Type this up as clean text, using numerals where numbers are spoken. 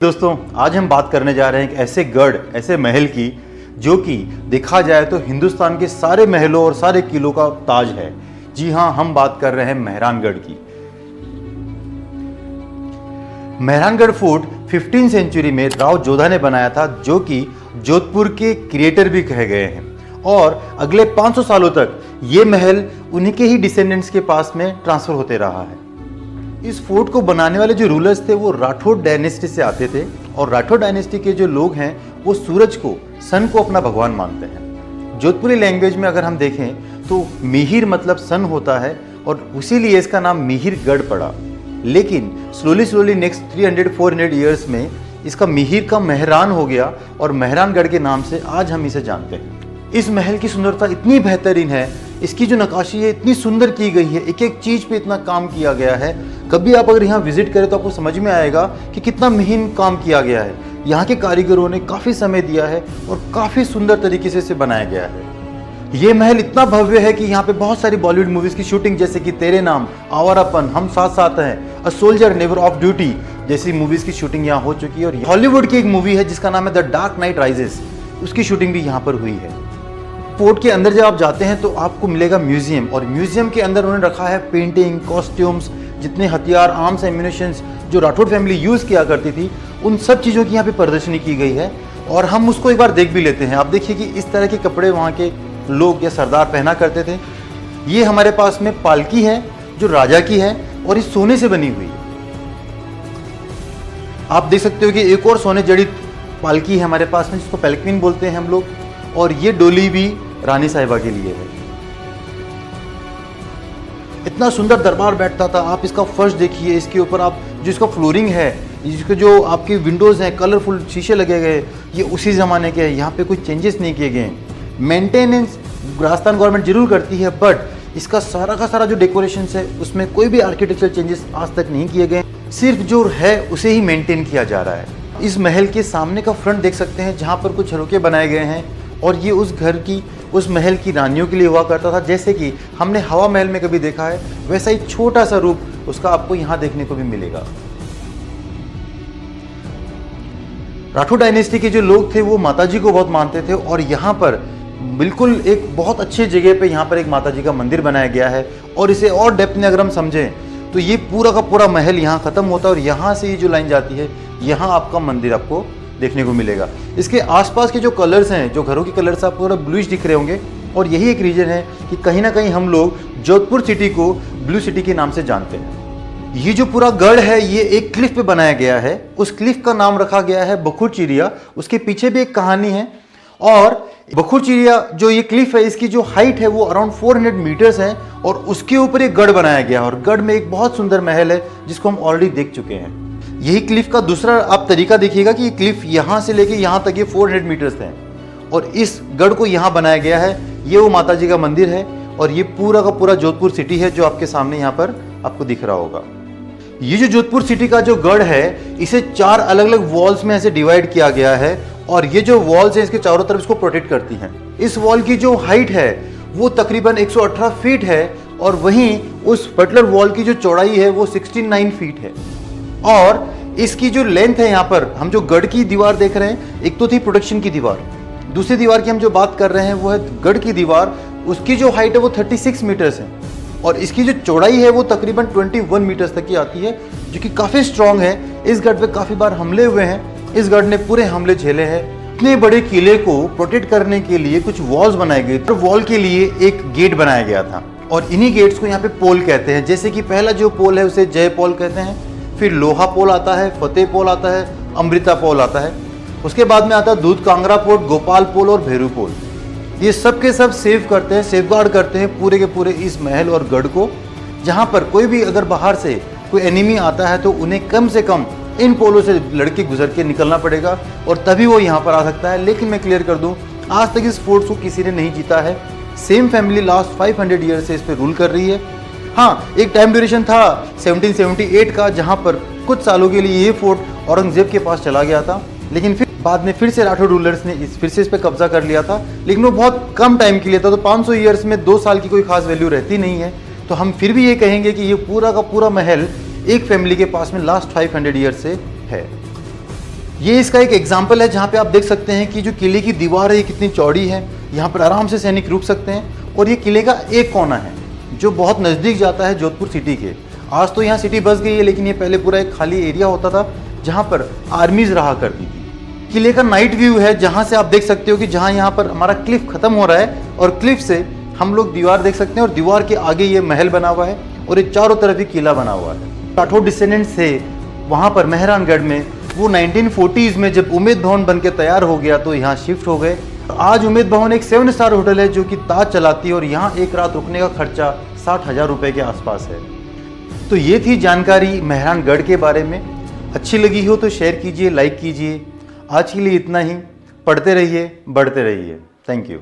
दोस्तों, आज हम बात करने जा रहे हैं एक ऐसे गढ़, ऐसे महल की जो कि देखा जाए तो हिंदुस्तान के सारे महलों और सारे किलों का ताज है। जी हां, हम बात कर रहे हैं मेहरानगढ़ की। मेहरानगढ़ फोर्ट 15वीं सेंचुरी में राव जोधा ने बनाया था, जो कि जोधपुर के क्रिएटर भी कहे गए हैं। और अगले 500 सालों तक ये महल उन्हीं के ही डिसेंडेंट्स के पास में ट्रांसफर होते रहा है। इस फोर्ट को बनाने वाले जो रूलर्स थे वो राठौड़ डायनेस्टी से आते थे, और राठौड़ डायनेस्टी के जो लोग हैं वो सूरज को, सन को अपना भगवान मानते हैं। जोधपुरी लैंग्वेज में अगर हम देखें तो मिहिर मतलब सन होता है, और इसीलिए इसका नाम मिहिरगढ़ पड़ा। लेकिन स्लोली नेक्स्ट 300-400 ईयर्स में इसका मिहिर का मेहरान हो गया, और मेहरानगढ़ के नाम से आज हम इसे जानते हैं। इस महल की सुंदरता इतनी बेहतरीन है, इसकी जो नक्काशी है इतनी सुंदर की गई है, एक एक चीज पे इतना काम किया गया है। कभी आप अगर यहाँ विजिट करें तो आपको समझ में आएगा कि कितना महीन काम किया गया है। यहाँ के कारीगरों ने काफी समय दिया है और काफी सुंदर तरीके से इसे बनाया गया है। ये महल इतना भव्य है कि यहाँ पे बहुत सारी बॉलीवुड मूवीज की शूटिंग, जैसे कि तेरे नाम, आवारापन, हम साथ साथ हैं, a soldier never of duty जैसी मूवीज की शूटिंग यहाँ हो चुकी है। और हॉलीवुड की एक मूवी है जिसका नाम है द डार्क नाइट राइजेस, उसकी शूटिंग भी यहाँ पर हुई है। फोर्ट के अंदर जब आप जाते हैं तो आपको मिलेगा म्यूजियम, और म्यूजियम के अंदर उन्होंने रखा है पेंटिंग, कॉस्ट्यूम्स, जितने हथियार, आर्म्स, एम्यूनिशंस जो राठौड़ फैमिली यूज किया करती थी, उन सब चीज़ों की यहाँ पे प्रदर्शनी की गई है। और हम उसको एक बार देख भी लेते हैं। आप देखिए कि इस तरह के कपड़े वहाँ के लोग या सरदार पहना करते थे। ये हमारे पास में पालकी है जो राजा की है, और इस सोने से बनी हुई है। आप देख सकते हो कि एक और सोने जड़ित पालकी है हमारे पास में, जिसको पैलक्विन बोलते हैं हम लोग, और ये डोली भी रानी साहिबा के लिए है। इतना सुंदर दरबार बैठता था। आप इसका फर्श देखिए, इसके ऊपर आप जो इसका फ्लोरिंग है, जिसके जो आपकी विंडोज हैं, कलरफुल शीशे लगे गए, ये उसी ज़माने के हैं। यहाँ पे कोई चेंजेस नहीं किए गए। मेंटेनेंस राजस्थान गवर्नमेंट जरूर करती है, बट इसका सारा का सारा जो डेकोरेशन है उसमें कोई भी आर्किटेक्चरल चेंजेस आज तक नहीं किए गए। सिर्फ जो है उसे ही मेंटेन किया जा रहा है। इस महल के सामने का फ्रंट देख सकते हैं, जहाँ पर कुछ झरोके बनाए गए हैं, और ये उस घर की, उस महल की रानियों के लिए हुआ करता था। जैसे कि हमने हवा महल में कभी देखा है, वैसा ही छोटा सा रूप उसका आपको यहाँ देखने को भी मिलेगा। राठौड़ डायनेस्टी के जो लोग थे वो माताजी को बहुत मानते थे, और यहाँ पर बिल्कुल एक बहुत अच्छी जगह पे यहाँ पर एक माताजी का मंदिर बनाया गया है। और इसे और डेप्थ में अगर हम समझें तो ये पूरा का पूरा महल यहाँ खत्म होता है, और यहाँ से ये जो लाइन जाती है, यहाँ आपका मंदिर आपको देखने को मिलेगा। इसके आसपास के जो कलर्स हैं, जो घरों के कलर्स आपको थोड़ा ब्लूइश दिख रहे होंगे, और यही एक रीजन है कि कहीं ना कहीं हम लोग जोधपुर सिटी को ब्लू सिटी के नाम से जानते हैं। ये जो पूरा गढ़ है ये एक क्लिफ पे बनाया गया है। उस क्लिफ का नाम रखा गया है बखुर चिड़िया। उसके पीछे भी एक कहानी है। और बखुर चिड़िया जो ये क्लिफ है, इसकी जो हाइट है वो अराउंड 400 मीटर्स है, और उसके ऊपर एक गढ़ बनाया गया है। और गढ़ में एक बहुत सुंदर महल है जिसको हम ऑलरेडी देख चुके हैं। यही क्लिफ का दूसरा आप तरीका देखिएगा कि ये क्लिफ यहाँ से लेके यहाँ तक ये 400 मीटर्स है, और इस गढ़ को यहाँ बनाया गया है। ये वो माता जी का मंदिर है, और ये पूरा का पूरा जोधपुर सिटी है जो आपके सामने यहाँ पर आपको दिख रहा होगा। ये जो जोधपुर सिटी का जो गढ़ है, इसे 4 अलग अलग वॉल्स में ऐसे डिवाइड किया गया है, और ये जो वॉल्स है इसके चारों तरफ इसको प्रोटेक्ट करती हैं। इस वॉल की जो हाइट है वो तकरीबन 118 फीट है, और वहीं उस पर्टिकुलर वॉल की जो चौड़ाई है वो 69 फीट है। और इसकी जो लेंथ है, यहाँ पर हम जो गढ़ की दीवार देख रहे हैं, एक तो थी प्रोटेक्शन की दीवार, दूसरी दीवार की हम जो बात कर रहे हैं वो है गढ़ की दीवार। उसकी जो हाइट है वो 36 मीटर्स है, और इसकी जो चौड़ाई है वो तकरीबन 21 मीटर्स तक की आती है, जो कि काफ़ी स्ट्रॉन्ग है। इस गढ़ पे काफ़ी बार हमले हुए हैं, इस गढ़ ने पूरे हमले झेले हैं। इतने बड़े किले को प्रोटेक्ट करने के लिए कुछ वॉल्स बनाए गए थे। वॉल के लिए एक गेट बनाया गया था, और इन्हीं गेट्स को यहाँ पे पोल कहते हैं। जैसे कि पहला जो पोल है उसे जय पोल कहते हैं, फिर लोहा पोल आता है, फतेह पोल आता है, अमृता पोल आता है, उसके बाद में आता है दूध कांगड़ा पोल, गोपाल पोल और भैरू पोल। ये सब के सब सेव करते हैं, सेफगार्ड करते हैं पूरे के पूरे इस महल और गढ़ को। जहाँ पर कोई भी अगर बाहर से कोई एनिमी आता है तो उन्हें कम से कम इन पोलों से लड़के गुजर के निकलना पड़ेगा, और तभी वो यहाँ पर आ सकता है। लेकिन मैं क्लियर कर दूँ, आज तक इस फोर्ट को किसी ने नहीं जीता है। सेम फैमिली लास्ट 500 ईयर से इस पर रूल कर रही है। हाँ, एक टाइम ड्यूरेशन था 1778 का, जहाँ पर कुछ सालों के लिए ये फोर्ट औरंगजेब के पास चला गया था, लेकिन फिर बाद में फिर से राठौड़ रूलर्स ने फिर से इस पर कब्जा कर लिया था। लेकिन वो बहुत कम टाइम के लिए था, तो 500 ईयर्स में 2 साल की कोई खास वैल्यू रहती नहीं है। तो हम फिर भी ये कहेंगे कि ये पूरा का पूरा महल एक फैमिली के पास में लास्ट 500 ईयर से है। ये इसका एक एग्जाम्पल है जहाँ पे आप देख सकते हैं कि जो किले की दीवार है ये कितनी चौड़ी है। यहाँ पर आराम से सैनिक रुक सकते हैं और ये किले का एक कोना है जो बहुत नज़दीक जाता है जोधपुर सिटी के। आज तो यहाँ सिटी बस गई है, लेकिन ये पहले पूरा एक खाली एरिया होता था जहाँ पर आर्मीज रहा करती थी। किले का नाइट व्यू है जहाँ से आप देख सकते हो कि जहाँ यहाँ पर हमारा क्लिफ खत्म हो रहा है और क्लिफ से हम लोग दीवार देख सकते हैं और दीवार के आगे ये महल बना हुआ है और ये चारों तरफ ही किला बना हुआ है। राठौड़ डिसेंडेंट्स थे वहाँ पर मेहरानगढ़ में, वो 1940s में जब उम्मेद भवन बन के तैयार हो गया तो यहाँ शिफ्ट हो गए। आज उम्मेद भवन एक 7 स्टार होटल है जो कि ताज चलाती है और यहाँ एक रात रुकने का खर्चा 60,000 रुपये के आसपास है। तो ये थी जानकारी मेहरानगढ़ के बारे में। अच्छी लगी हो तो शेयर कीजिए, लाइक कीजिए। आज के लिए इतना ही। पढ़ते रहिए, बढ़ते रहिए। Thank you.